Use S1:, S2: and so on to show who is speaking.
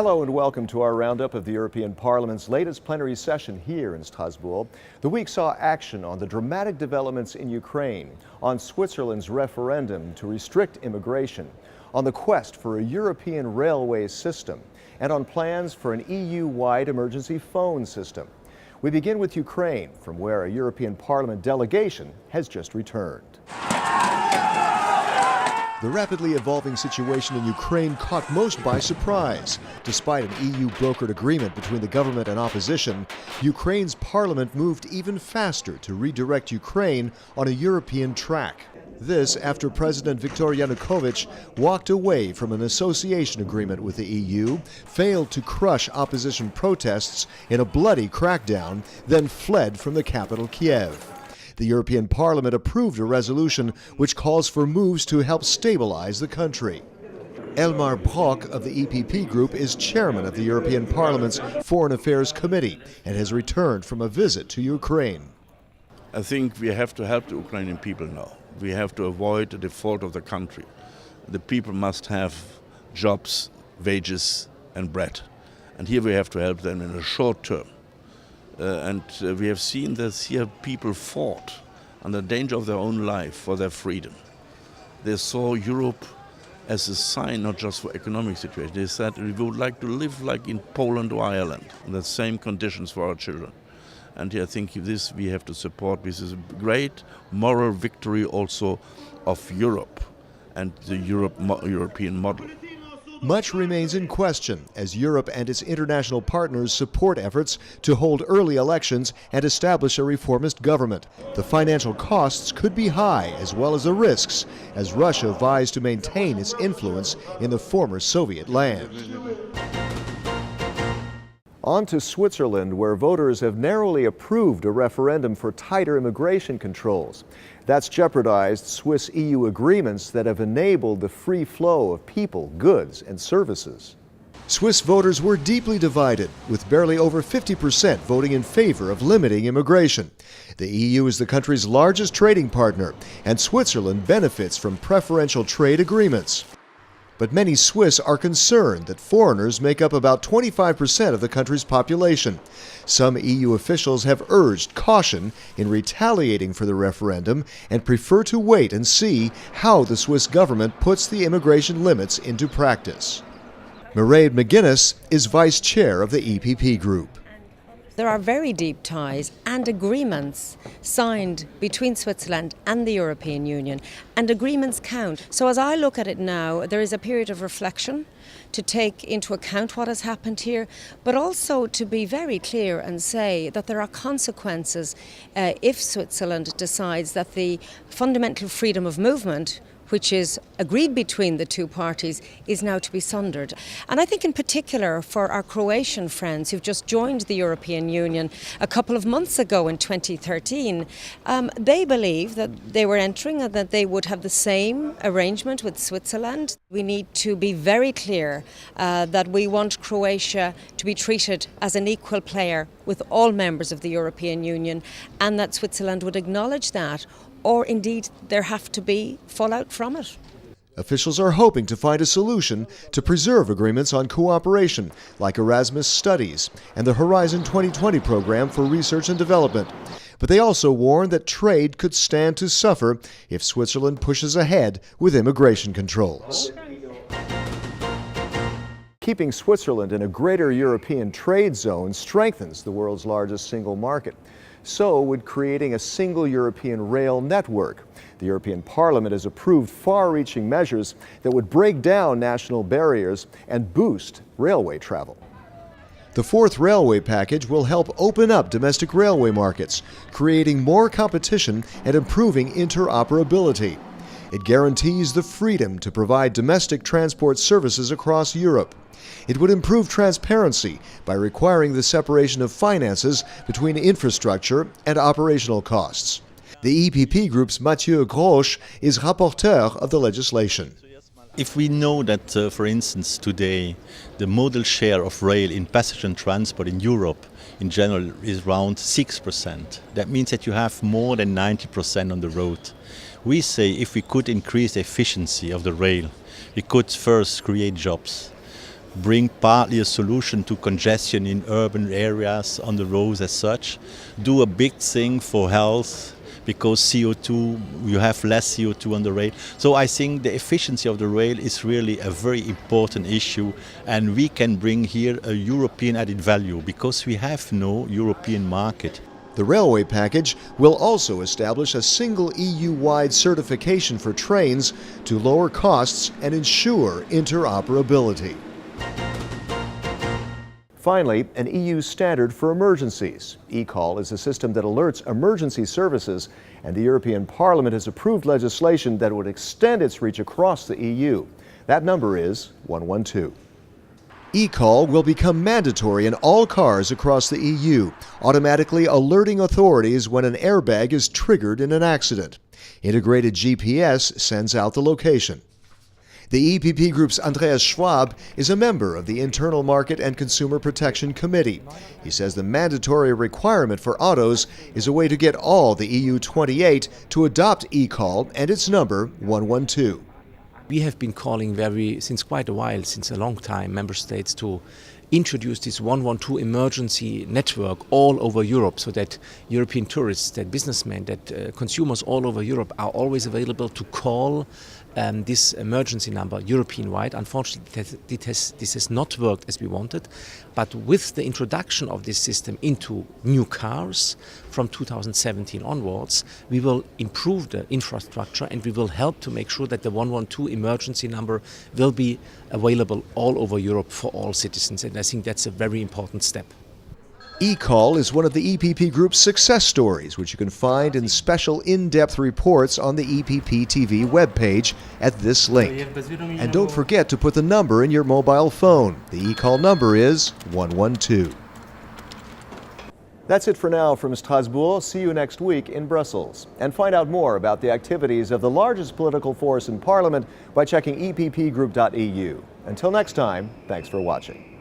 S1: Hello and welcome to our roundup of the European Parliament's latest plenary session here in Strasbourg. The week saw action on the dramatic developments in Ukraine, on Switzerland's referendum to restrict immigration, on the quest for a European railway system, and on plans for an EU-wide emergency phone system. We begin with Ukraine, from where a European Parliament delegation has just returned. The rapidly evolving situation in Ukraine caught most by surprise. Despite an EU-brokered agreement between the government and opposition, Ukraine's parliament moved even faster to redirect Ukraine on a European track. This after President Viktor Yanukovych walked away from an association agreement with the EU, failed to crush opposition protests in a bloody crackdown, then fled from the capital Kiev. The European Parliament approved a resolution which calls for moves to help stabilize the country. Elmar Brok of the EPP Group is chairman of the European Parliament's Foreign Affairs Committee and has returned from a visit to Ukraine.
S2: I think we have to help the Ukrainian people now. We have to avoid the default of the country. The people must have jobs, wages and bread. And here we have to help them in the short term. We have seen that here people fought under danger of their own life for their freedom. They saw Europe as a sign not just for economic situation. They said we would like to live like in Poland or Ireland, in the same conditions for our children. And I think this we have to support. This is a great moral victory also of Europe and the European model.
S1: Much remains in question as Europe and its international partners support efforts to hold early elections and establish a reformist government. The financial costs could be high, as well as the risks, as Russia vies to maintain its influence in the former Soviet land. On to Switzerland, where voters have narrowly approved a referendum for tighter immigration controls. That's jeopardized Swiss-EU agreements that have enabled the free flow of people, goods, and services. Swiss voters were deeply divided, with barely over 50% voting in favor of limiting immigration. The EU is the country's largest trading partner, and Switzerland benefits from preferential trade agreements. But many Swiss are concerned that foreigners make up about 25% of the country's population. Some EU officials have urged caution in retaliating for the referendum and prefer to wait and see how the Swiss government puts the immigration limits into practice. Mairead McGuinness is vice chair of the EPP Group.
S3: There are very deep ties and agreements signed between Switzerland and the European Union, and agreements count. So as I look at it now, there is a period of reflection to take into account what has happened here, but also to be very clear and say that there are consequences if Switzerland decides that the fundamental freedom of movement, which is agreed between the two parties, is now to be sundered. And I think in particular for our Croatian friends who've just joined the European Union a couple of months ago in 2013, they believe that they were entering and that they would have the same arrangement with Switzerland. We need to be very clear that we want Croatia to be treated as an equal player with all members of the European Union, and that Switzerland would acknowledge that, or indeed there have to be fallout from it.
S1: Officials are hoping to find a solution to preserve agreements on cooperation, like Erasmus studies and the Horizon 2020 program for research and development. But they also warn that trade could stand to suffer if Switzerland pushes ahead with immigration controls. Keeping Switzerland in a greater European trade zone strengthens the world's largest single market. So would creating a single European rail network. The European Parliament has approved far-reaching measures that would break down national barriers and boost railway travel. The fourth railway package will help open up domestic railway markets, creating more competition and improving interoperability. It guarantees the freedom to provide domestic transport services across Europe. It would improve transparency by requiring the separation of finances between infrastructure and operational costs. The EPP Group's Mathieu Grosch is rapporteur of the legislation.
S4: If we know that, for instance, today the modal share of rail in passenger transport in Europe in general is around 6%, that means that you have more than 90% on the road. We say if we could increase the efficiency of the rail, we could first create jobs. bring partly a solution to congestion in urban areas on the roads as such, do a big thing for health, because CO2, you have less CO2 on the rail. So I think the efficiency of the rail is really a very important issue, and we can bring here a European added value because we have no European market.
S1: The railway package will also establish a single EU-wide certification for trains to lower costs and ensure interoperability. Finally, an EU standard for emergencies. Ecall is a system that alerts emergency services, and the European Parliament has approved legislation that would extend its reach across the EU. That number is 112. Ecall will become mandatory in all cars across the EU, automatically alerting authorities when an airbag is triggered in an accident. Integrated GPS sends out the location. The EPP Group's Andreas Schwab is a member of the Internal Market and Consumer Protection Committee. He says the mandatory requirement for autos is a way to get all the EU 28 to adopt Ecall and its number 112.
S5: We have been calling since quite a while, since a long time, member states to introduce this 112 emergency network all over Europe, so that European tourists, that businessmen, that consumers all over Europe are always available to call this emergency number European-wide. Unfortunately, this has not worked as we wanted, but with the introduction of this system into new cars from 2017 onwards, we will improve the infrastructure and we will help to make sure that the 112 emergency number will be available all over Europe for all citizens, and I think that's a very important step.
S1: Ecall is one of the EPP Group's success stories, which you can find in special in-depth reports on the EPP TV webpage at this link. And don't forget to put the number in your mobile phone. The Ecall number is 112. That's it for now from Strasbourg. See you next week in Brussels. And find out more about the activities of the largest political force in Parliament by checking eppgroup.eu. Until next time, thanks for watching.